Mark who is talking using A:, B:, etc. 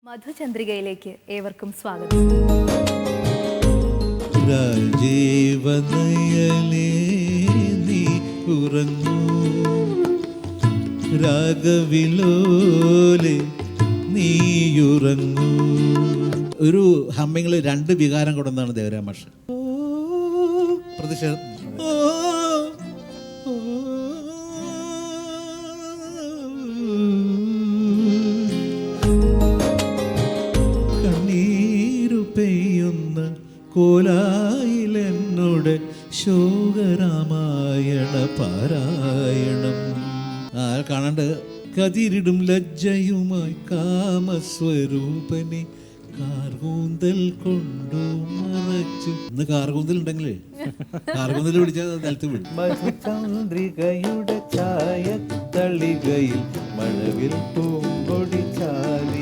A: മധുചന്ദ്രികയിലേക്ക് ഏവർക്കും സ്വാഗതം.
B: രാജീവനയലേ നീ ഉറങ്ങൂ, രാഗവിലോലെ നീയുറങ്ങൂ. ഒരു ഹമ്മിങ്ങിൽ രണ്ട് വികാരം കൊടുന്നാണ് ദേവരാം മാഷ്. പ്രതിഷേധം കണ്ണീരു പെയ്യുന്ന കോലായിലെന്നോട് ശോകരാമായണ പാരായണം. കാണാണ്ട് കതിരിടും ലജ്ജയുമായി കാമസ്വരൂപനെ കാർകൂന്തൽ കൊണ്ടു മറച്ചു. ഇന്ന് കാർകൂന്തൽ ഉണ്ടെങ്കിലേ കാർകൂന്തൽ പിടിച്ചാൽ നിലത്ത് വീഴും. മധുചന്ദ്രികയുടെ ചായ തളികയിൽ മഴവിൽ പൂങ്കൊടി ചാരി